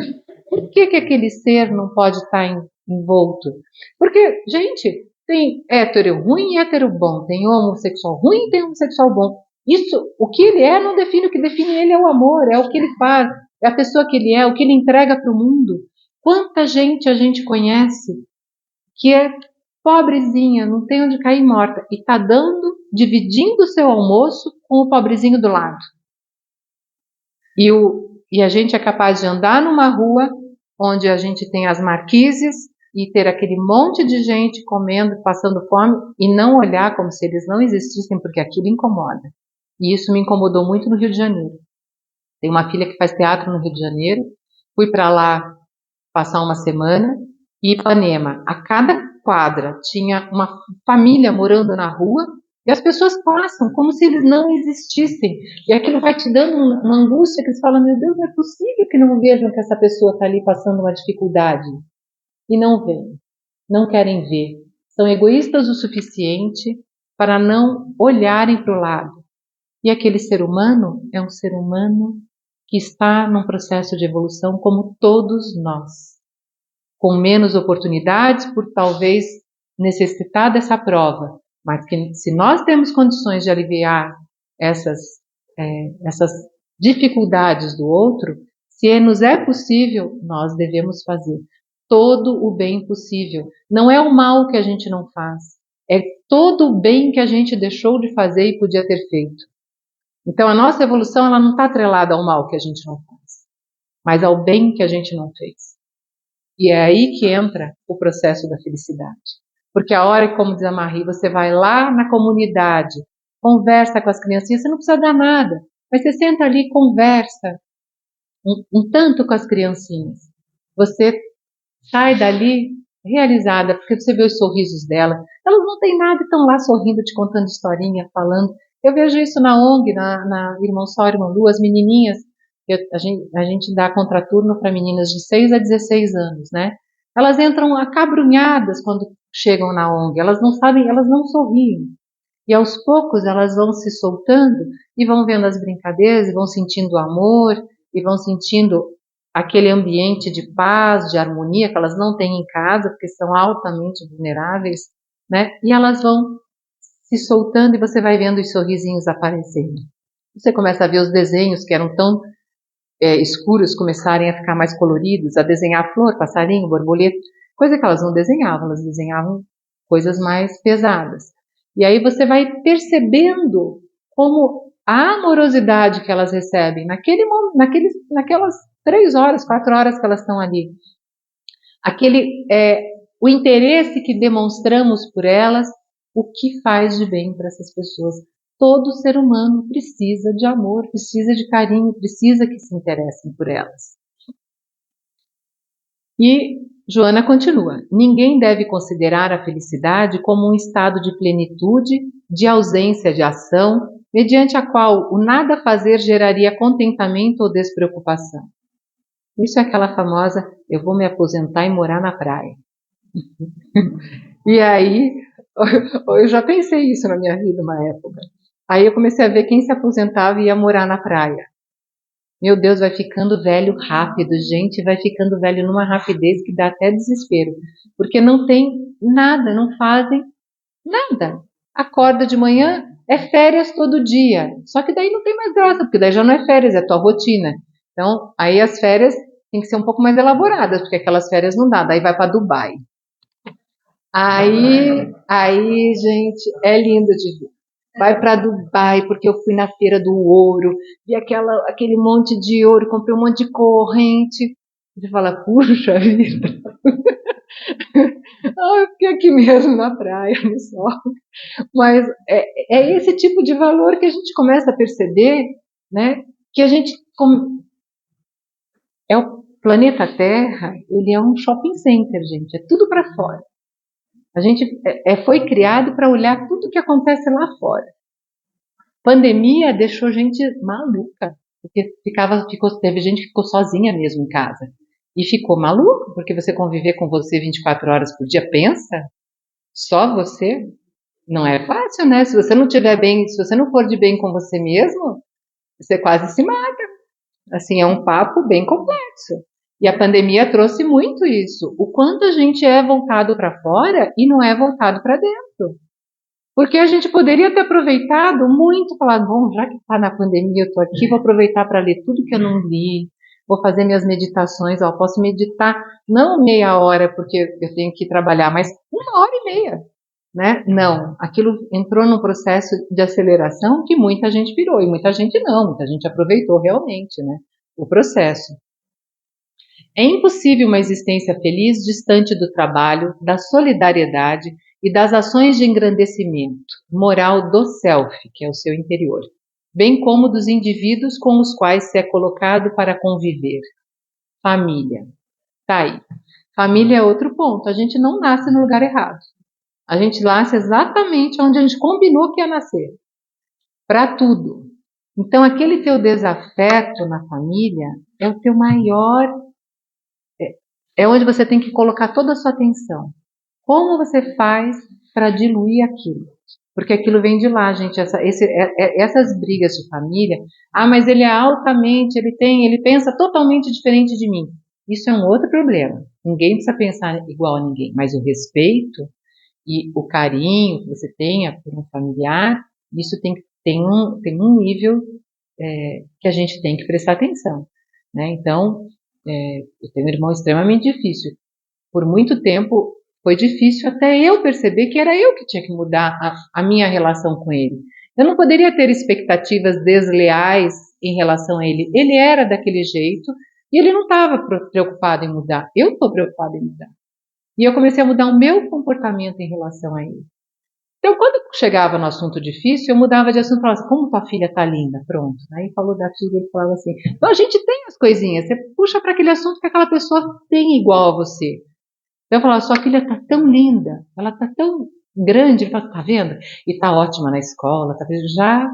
Por que aquele ser não pode estar envolto? Porque, gente, tem hétero ruim e hétero bom, tem homossexual ruim e tem homossexual bom. Isso, o que ele é não define, o que define ele é o amor, é o que ele faz, é a pessoa que ele é, o que ele entrega para o mundo. Quanta gente a gente conhece que é pobrezinha, não tem onde cair morta, e está dividindo o seu almoço com o pobrezinho do lado. E a gente é capaz de andar numa rua onde a gente tem as marquises e ter aquele monte de gente comendo, passando fome e não olhar como se eles não existissem, porque aquilo incomoda. E isso me incomodou muito no Rio de Janeiro. Tenho uma filha que faz teatro no Rio de Janeiro, fui para lá passar uma semana, e Ipanema, a cada quadra tinha uma família morando na rua, e as pessoas passam como se eles não existissem. E aquilo vai te dando uma angústia que você fala, meu Deus, não é possível que não vejam que essa pessoa está ali passando uma dificuldade. E não veem, não querem ver. São egoístas o suficiente para não olharem para o lado. E aquele ser humano é um ser humano que está num processo de evolução como todos nós. Com menos oportunidades por talvez necessitar dessa prova, mas que se nós temos condições de aliviar essas dificuldades do outro, se nos é possível, nós devemos fazer todo o bem possível. Não é o mal que a gente não faz, é todo o bem que a gente deixou de fazer e podia ter feito. Então a nossa evolução ela não está atrelada ao mal que a gente não faz, mas ao bem que a gente não fez. E é aí que entra o processo da felicidade. Porque a hora que, como diz a Marie, você vai lá na comunidade, conversa com as criancinhas, você não precisa dar nada, mas você senta ali e conversa um tanto com as criancinhas. Você sai dali realizada, porque você vê os sorrisos dela. Elas não têm nada e estão lá sorrindo, te contando historinha, falando. Eu vejo isso na ONG, na Irmão Sol, Irmão Lu, as menininhas. A gente dá contraturno para meninas de 6 a 16 anos, né? Elas entram acabrunhadas quando chegam na ONG. Elas não sabem, elas não sorriem. E aos poucos elas vão se soltando e vão vendo as brincadeiras, e vão sentindo o amor, e vão sentindo aquele ambiente de paz, de harmonia que elas não têm em casa, porque são altamente vulneráveis, né? E elas vão se soltando e você vai vendo os sorrisinhos aparecendo. Você começa a ver os desenhos que eram tão escuros começarem a ficar mais coloridos, a desenhar flor, passarinho, borboleta, coisa que elas não desenhavam, elas desenhavam coisas mais pesadas. E aí você vai percebendo como a amorosidade que elas recebem naquelas 3 horas, 4 horas que elas estão ali, o interesse que demonstramos por elas, o que faz de bem para essas pessoas. Todo ser humano precisa de amor, precisa de carinho, precisa que se interessem por elas. E Joana continua: ninguém deve considerar a felicidade como um estado de plenitude, de ausência de ação, mediante a qual o nada fazer geraria contentamento ou despreocupação. Isso é aquela famosa, eu vou me aposentar e morar na praia. E aí, eu já pensei isso na minha vida uma época. Aí eu comecei a ver quem se aposentava e ia morar na praia. Meu Deus, vai ficando velho rápido, gente, vai ficando velho numa rapidez que dá até desespero. Porque não tem nada, não fazem nada. Acorda de manhã, é férias todo dia. Só que daí não tem mais graça, porque daí já não é férias, é tua rotina. Então, aí as férias tem que ser um pouco mais elaboradas, porque aquelas férias não dá, daí vai para Dubai. Aí, gente, é lindo de ver. Vai para Dubai, porque eu fui na feira do ouro, vi aquele monte de ouro, comprei um monte de corrente. Você fala, puxa vida, eu fiquei aqui mesmo na praia, no sol. Mas é esse tipo de valor que a gente começa a perceber, né? Que a gente é o planeta Terra, ele é um shopping center, gente, é tudo para fora. A gente foi criado para olhar tudo que acontece lá fora. Pandemia deixou gente maluca, porque teve gente que ficou sozinha mesmo em casa. E ficou maluco, porque você conviver com você 24 horas por dia, pensa, só você, não é fácil, né? Se você não estiver bem, se você não for de bem com você mesmo, você quase se mata. Assim, é um papo bem complexo. E a pandemia trouxe muito isso. O quanto a gente é voltado para fora e não é voltado para dentro. Porque a gente poderia ter aproveitado muito, falado, bom, já que está na pandemia, eu estou aqui, vou aproveitar para ler tudo que eu não li, vou fazer minhas meditações, posso meditar não meia hora, porque eu tenho que trabalhar, mas 1 hora e meia, né? Não, aquilo entrou num processo de aceleração que muita gente virou, e muita gente não, muita gente aproveitou realmente, né? O processo. É impossível uma existência feliz distante do trabalho, da solidariedade e das ações de engrandecimento moral do self, que é o seu interior, bem como dos indivíduos com os quais se é colocado para conviver. Família. Tá aí. Família é outro ponto. A gente não nasce no lugar errado. A gente nasce exatamente onde a gente combinou que ia nascer. Para tudo. Então, aquele teu desafeto na família é o teu maior. É onde você tem que colocar toda a sua atenção. Como você faz para diluir aquilo? Porque aquilo vem de lá, gente. Essas brigas de família. Ah, mas ele é altamente, ele pensa totalmente diferente de mim. Isso é um outro problema. Ninguém precisa pensar igual a ninguém, mas o respeito e o carinho que você tenha por um familiar, isso tem um nível que a gente tem que prestar atenção, né? Então, eu tenho um irmão extremamente difícil. Por muito tempo foi difícil até eu perceber que era eu que tinha que mudar a minha relação com ele. Eu não poderia ter expectativas desleais em relação a ele. Ele era daquele jeito e ele não estava preocupado em mudar. Eu estou preocupada em mudar. E eu comecei a mudar o meu comportamento em relação a ele. Então, quando chegava no assunto difícil, eu mudava de assunto e falava assim, como tua filha tá linda, pronto. Aí falou da filha, ele falava assim, então a gente tem as coisinhas, você puxa para aquele assunto que aquela pessoa tem igual a você. Então eu falava, sua filha tá tão linda, ela tá tão grande, ele falava, tá vendo? E tá ótima na escola, tá vendo? Já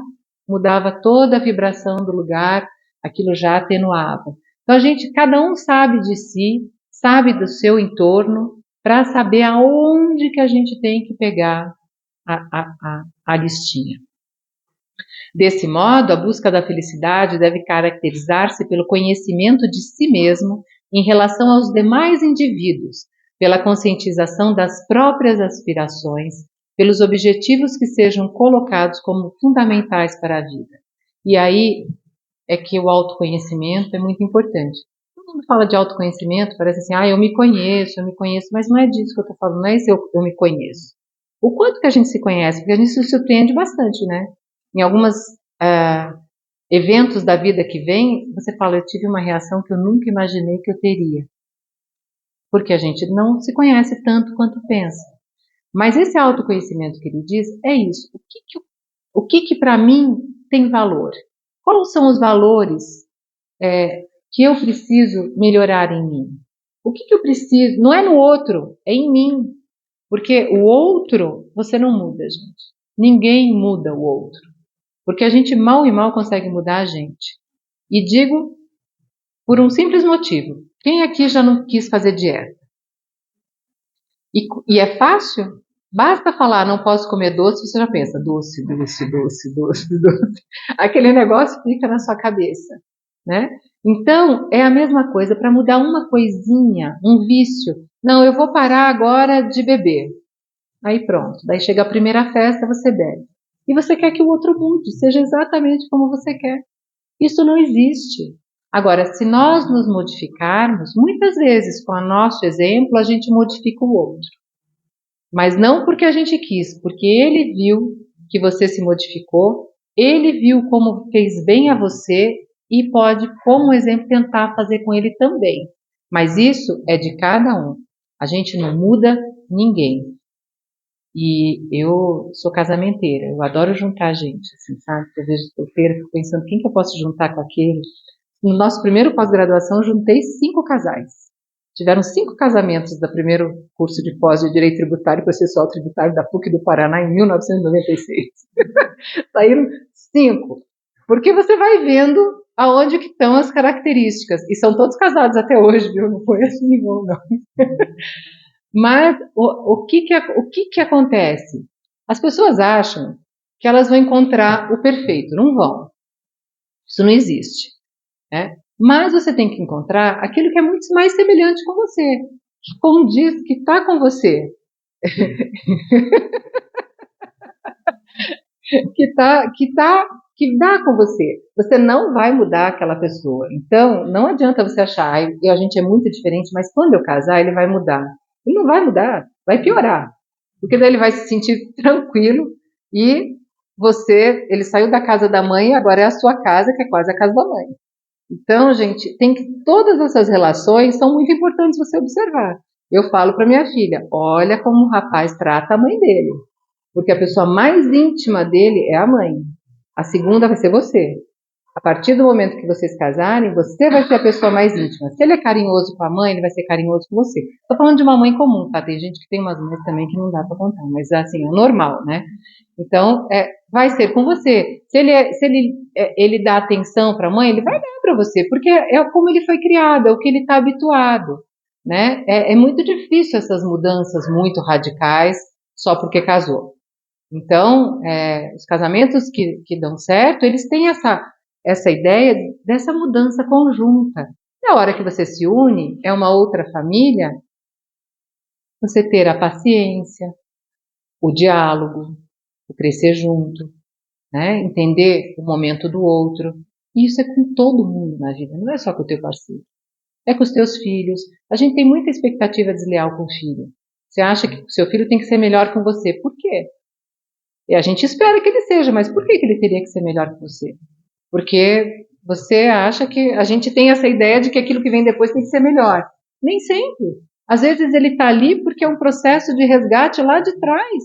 mudava toda a vibração do lugar, aquilo já atenuava. Então a gente, cada um sabe de si, sabe do seu entorno, para saber aonde que a gente tem que pegar a listinha. Desse modo, a busca da felicidade deve caracterizar-se pelo conhecimento de si mesmo em relação aos demais indivíduos, pela conscientização das próprias aspirações, pelos objetivos que sejam colocados como fundamentais para a vida. E aí é que o autoconhecimento é muito importante. Todo mundo fala de autoconhecimento, parece assim, eu me conheço, mas não é disso que eu estou falando, não é isso eu me conheço. O quanto que a gente se conhece, porque a gente se surpreende bastante, né? Em alguns eventos da vida que vem, você fala, eu tive uma reação que eu nunca imaginei que eu teria. Porque a gente não se conhece tanto quanto pensa. Mas esse autoconhecimento que ele diz é isso. O que para mim tem valor? Quais são os valores que eu preciso melhorar em mim? O que eu preciso? Não é no outro, é em mim. Porque o outro, você não muda, gente. Ninguém muda o outro. Porque a gente mal e mal consegue mudar a gente. E digo por um simples motivo. Quem aqui já não quis fazer dieta? E é fácil? Basta falar, não posso comer doce, você já pensa, doce, doce, doce, doce, doce. Aquele negócio fica na sua cabeça, né? Então, é a mesma coisa para mudar uma coisinha, um vício. Não, eu vou parar agora de beber. Aí pronto, daí chega a primeira festa, você bebe. E você quer que o outro mude, seja exatamente como você quer. Isso não existe. Agora, se nós nos modificarmos, muitas vezes com o nosso exemplo, a gente modifica o outro. Mas não porque a gente quis, porque ele viu que você se modificou, ele viu como fez bem a você e pode, como exemplo, tentar fazer com ele também. Mas isso é de cada um. A gente não muda ninguém. E eu sou casamenteira, eu adoro juntar gente, assim, sabe? Eu vejo solteira, fico pensando quem que eu posso juntar com aquele. No nosso primeiro pós-graduação, eu juntei 5 casais. Tiveram 5 casamentos do primeiro curso de pós de Direito Tributário e Processual Tributário da PUC do Paraná em 1996. Saíram 5. Porque você vai vendo aonde que estão as características. E são todos casados até hoje, viu? Não foi assim, não. Mas o que acontece? As pessoas acham que elas vão encontrar o perfeito. Não vão. Isso não existe. Né? Mas você tem que encontrar aquilo que é muito mais semelhante com você, que condiz, que está com você, que dá com você. Você não vai mudar aquela pessoa. Então, não adianta você achar, a gente é muito diferente, mas quando eu casar, ele vai mudar. Ele não vai mudar, vai piorar. Porque daí ele vai se sentir tranquilo e ele saiu da casa da mãe e agora é a sua casa, que é quase a casa da mãe. Então, gente, todas essas relações são muito importantes você observar. Eu falo para minha filha, olha como o rapaz trata a mãe dele. Porque a pessoa mais íntima dele é a mãe. A segunda vai ser você. A partir do momento que vocês casarem, você vai ser a pessoa mais íntima. Se ele é carinhoso com a mãe, ele vai ser carinhoso com você. Estou falando de uma mãe comum, tá? Tem gente que tem umas mães também que não dá para contar, mas assim, é normal, né? Então, vai ser com você. Se ele dá atenção para a mãe, ele vai dar para você, porque é como ele foi criado, é o que ele está habituado, né? É muito difícil essas mudanças muito radicais só porque casou. Então, os casamentos que dão certo, eles têm essa ideia dessa mudança conjunta. Na hora que você se une, é uma outra família, você ter a paciência, o diálogo, o crescer junto, né? Entender o momento do outro. E isso é com todo mundo na vida, não é só com o teu parceiro. É com os teus filhos. A gente tem muita expectativa desleal com o filho. Você acha que o seu filho tem que ser melhor com você. Por quê? E a gente espera que ele seja, mas por que ele teria que ser melhor que você? Porque você acha que a gente tem essa ideia de que aquilo que vem depois tem que ser melhor. Nem sempre. Às vezes ele está ali porque é um processo de resgate lá de trás.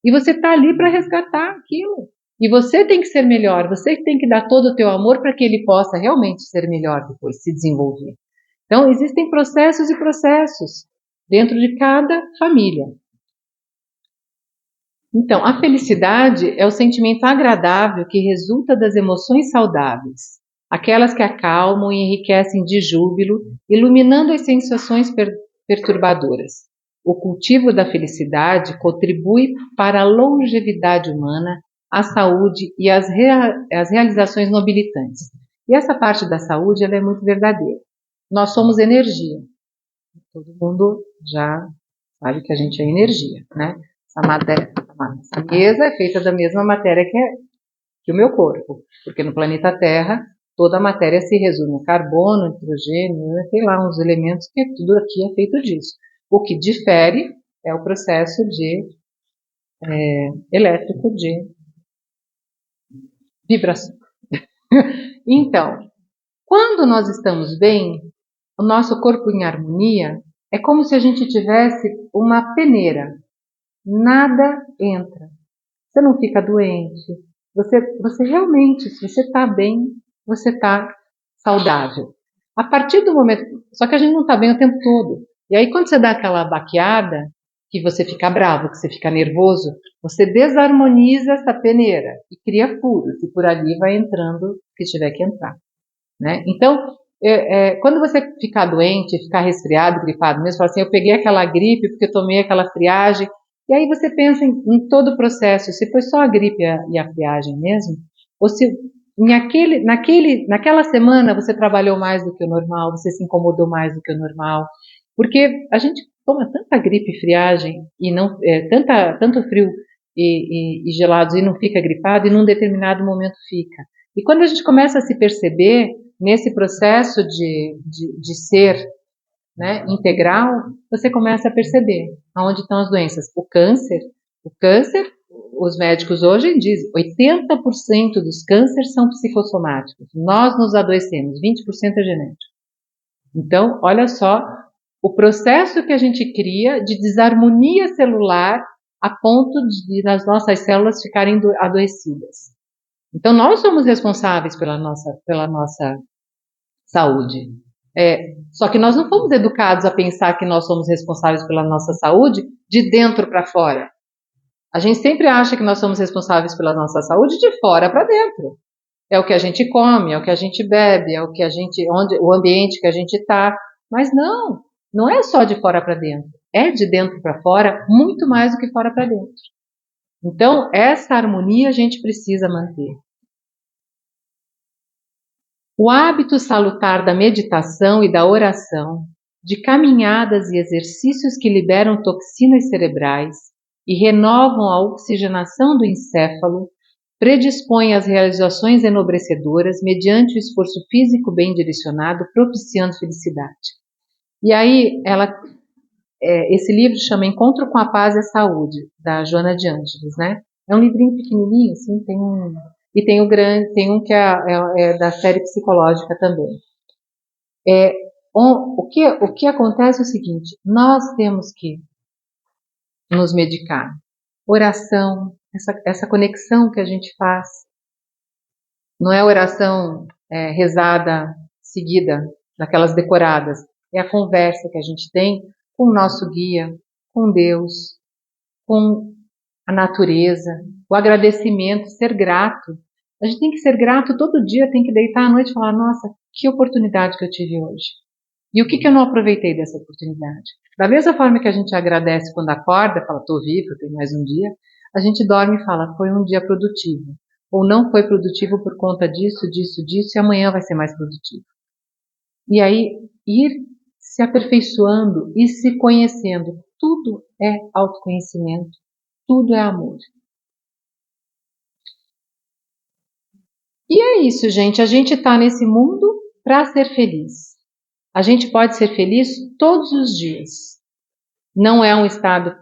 E você está ali para resgatar aquilo. E você tem que ser melhor, você tem que dar todo o teu amor para que ele possa realmente ser melhor depois, se desenvolver. Então, existem processos e processos dentro de cada família. Então, a felicidade é o sentimento agradável que resulta das emoções saudáveis, aquelas que acalmam e enriquecem de júbilo, iluminando as sensações perturbadoras. O cultivo da felicidade contribui para a longevidade humana, a saúde e as realizações nobilitantes. E essa parte da saúde ela é muito verdadeira. Nós somos energia. Todo mundo já sabe que a gente é energia, né? Essa mesa é feita da mesma matéria que o meu corpo, porque no planeta Terra toda a matéria se resume a carbono, nitrogênio, sei lá, uns elementos que tudo aqui é feito disso. O que difere é o processo elétrico de vibração. Então, quando nós estamos bem, o nosso corpo em harmonia, é como se a gente tivesse uma peneira. Nada entra. Você não fica doente. Você realmente, se você está bem, você está saudável. A partir do momento... Só que a gente não está bem o tempo todo. E aí quando você dá aquela baqueada, que você fica bravo, que você fica nervoso, você desarmoniza essa peneira e cria furos. E por ali vai entrando o que tiver que entrar. Né? Então, quando você ficar doente, ficar resfriado, gripado mesmo, fala assim, eu peguei aquela gripe porque eu tomei aquela friagem, e aí você pensa em todo o processo, se foi só a gripe e a friagem mesmo, ou se naquela semana você trabalhou mais do que o normal, você se incomodou mais do que o normal, porque a gente toma tanta gripe e friagem, e não, tanto frio e gelados e não fica gripado, e num determinado momento fica. E quando a gente começa a se perceber nesse processo de ser, né, integral, você começa a perceber aonde estão as doenças. O câncer, os médicos hoje dizem, 80% dos cânceres são psicossomáticos. Nós nos adoecemos, 20% é genético. Então, olha só o processo que a gente cria de desarmonia celular a ponto de as nossas células ficarem adoecidas. Então, nós somos responsáveis pela nossa saúde. Só que nós não fomos educados a pensar que nós somos responsáveis pela nossa saúde de dentro para fora. A gente sempre acha que nós somos responsáveis pela nossa saúde de fora para dentro. É o que a gente come, é o que a gente bebe, é o ambiente que a gente está. Mas não é só de fora para dentro. É de dentro para fora, muito mais do que fora para dentro. Então, essa harmonia a gente precisa manter. O hábito salutar da meditação e da oração, de caminhadas e exercícios que liberam toxinas cerebrais e renovam a oxigenação do encéfalo, predispõe às realizações enobrecedoras mediante o esforço físico bem direcionado, propiciando felicidade. E aí, esse livro chama Encontro com a Paz e a Saúde, da Joana de Ângeles, né? É um livrinho pequenininho, assim, e tem um que é da série psicológica também. O que acontece é o seguinte, nós temos que nos medicar. Oração, essa conexão que a gente faz, não é oração rezada, seguida, daquelas decoradas, é a conversa que a gente tem com o nosso guia, com Deus, com a natureza, o agradecimento, ser grato. A gente tem que ser grato todo dia, tem que deitar à noite e falar, nossa, que oportunidade que eu tive hoje. E o que eu não aproveitei dessa oportunidade? Da mesma forma que a gente agradece quando acorda, fala, estou vivo, tem mais um dia, a gente dorme e fala, foi um dia produtivo. Ou não foi produtivo por conta disso, e amanhã vai ser mais produtivo. E aí, ir se aperfeiçoando e se conhecendo. Tudo é autoconhecimento, tudo é amor. E é isso, gente. A gente está nesse mundo para ser feliz. A gente pode ser feliz todos os dias. Não é um estado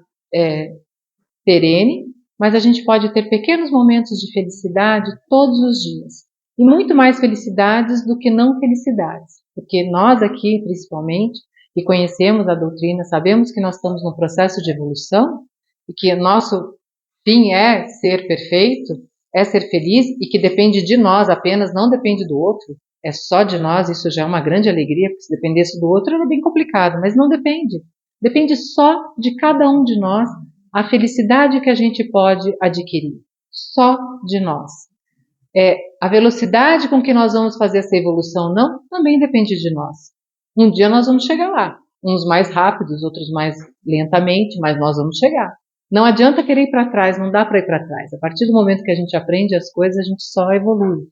perene, mas a gente pode ter pequenos momentos de felicidade todos os dias. E muito mais felicidades do que não felicidades. Porque nós aqui, principalmente, que conhecemos a doutrina, sabemos que nós estamos num processo de evolução e que nosso fim é ser perfeito, é ser feliz e que depende de nós apenas, não depende do outro. É só de nós, isso já é uma grande alegria, porque se dependesse do outro era bem complicado, mas não depende. Depende só de cada um de nós a felicidade que a gente pode adquirir. Só de nós. A velocidade com que nós vamos fazer essa evolução, não, também depende de nós. Um dia nós vamos chegar lá. Uns mais rápidos, outros mais lentamente, mas nós vamos chegar. Não adianta querer ir para trás, não dá para ir para trás. A partir do momento que a gente aprende as coisas, a gente só evolui.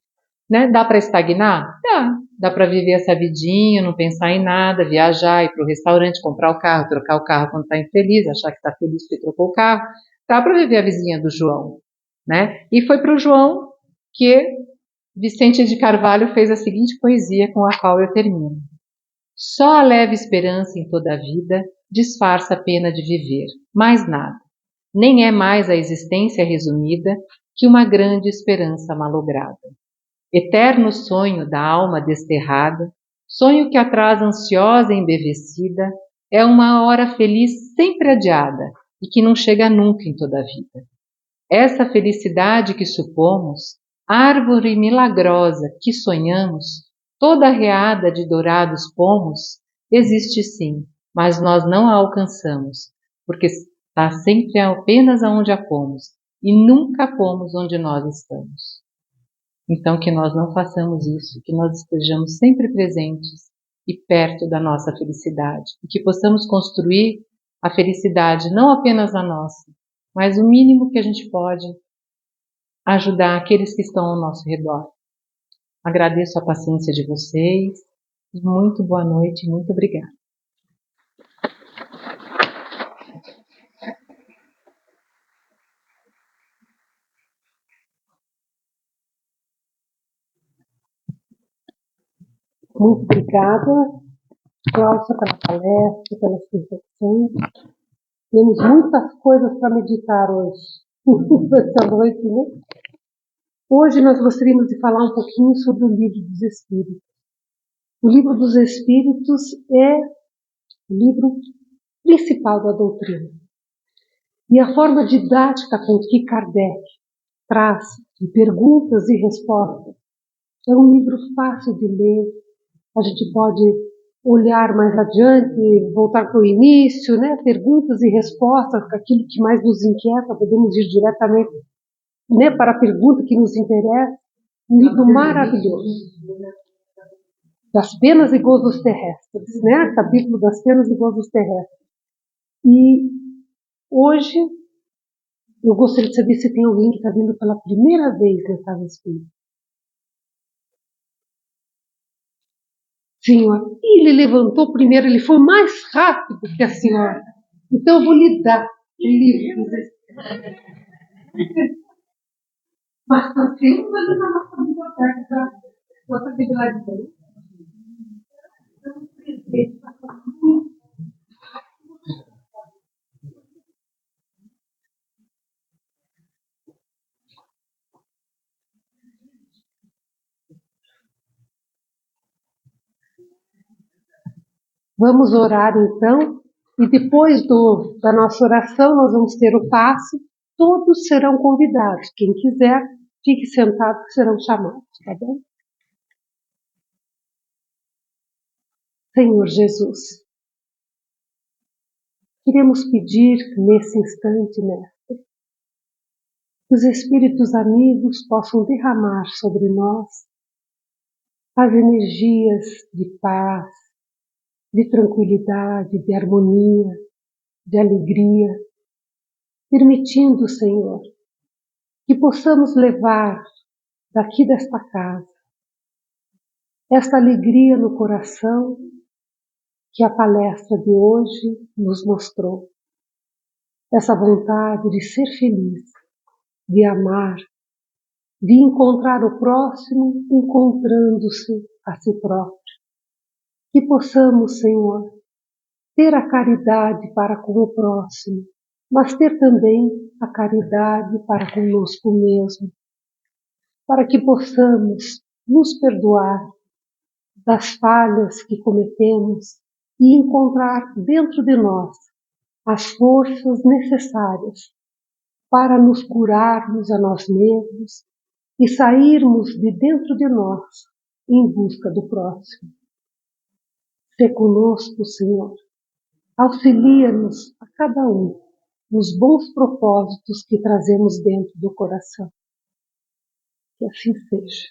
Né? Dá para estagnar? Dá para viver essa vidinha, não pensar em nada, viajar, ir para o restaurante, comprar o carro, trocar o carro quando está infeliz, achar que está feliz porque trocou o carro. Dá para viver a vizinha do João. Né? E foi para o João que Vicente de Carvalho fez a seguinte poesia com a qual eu termino. Só a leve esperança em toda a vida disfarça a pena de viver, mais nada. Nem é mais a existência resumida que uma grande esperança malograda. Eterno sonho da alma desterrada, sonho que atrás ansiosa e embevecida, é uma hora feliz sempre adiada e que não chega nunca em toda a vida. Essa felicidade que supomos, árvore milagrosa que sonhamos, Toda a reada de dourados pomos existe sim, mas nós não a alcançamos, porque está sempre apenas aonde a pomos, e nunca pomos onde nós estamos. Então que nós não façamos isso, que nós estejamos sempre presentes e perto da nossa felicidade, e que possamos construir a felicidade não apenas a nossa, mas o mínimo que a gente pode ajudar aqueles que estão ao nosso redor. Agradeço a paciência de vocês, muito boa noite, muito obrigada. Muito obrigada, Cláudia, pela palestra, pelas reflexões. Temos muitas coisas para meditar hoje, essa noite, né? Hoje nós gostaríamos de falar um pouquinho sobre o Livro dos Espíritos. O Livro dos Espíritos é o livro principal da doutrina. E a forma didática com que Kardec traz de perguntas e respostas é um livro fácil de ler. A gente pode olhar mais adiante, voltar para o início, né? Perguntas e respostas, aquilo que mais nos inquieta, podemos ir diretamente, né, para a pergunta que nos interessa. Um livro maravilhoso. Das penas e gozos terrestres, né? Capítulo das penas e gozos terrestres. E hoje eu gostaria de saber se tem alguém que está vindo pela primeira vez na Casa Espírita. Senhora, ele levantou primeiro, ele foi mais rápido que a senhora. Então eu vou lhe dar o livro. Mas nós temos ali na nossa biblioteca, outra aqui de lá de dentro. Vamos orar então, e depois da nossa oração nós vamos ter o passe. Todos serão convidados. Quem quiser, fique sentado que serão chamados, tá bom? Senhor Jesus, queremos pedir nesse instante, Mestre, que os Espíritos amigos possam derramar sobre nós as energias de paz, de tranquilidade, de harmonia, de alegria, permitindo, Senhor, que possamos levar daqui desta casa esta alegria no coração que a palestra de hoje nos mostrou. Essa vontade de ser feliz, de amar, de encontrar o próximo encontrando-se a si próprio. Que possamos, Senhor, ter a caridade para com o próximo, mas ter também a caridade para conosco mesmo, para que possamos nos perdoar das falhas que cometemos e encontrar dentro de nós as forças necessárias para nos curarmos a nós mesmos e sairmos de dentro de nós em busca do próximo. Sê conosco, Senhor. Auxilia-nos a cada um nos bons propósitos que trazemos dentro do coração. Que assim seja.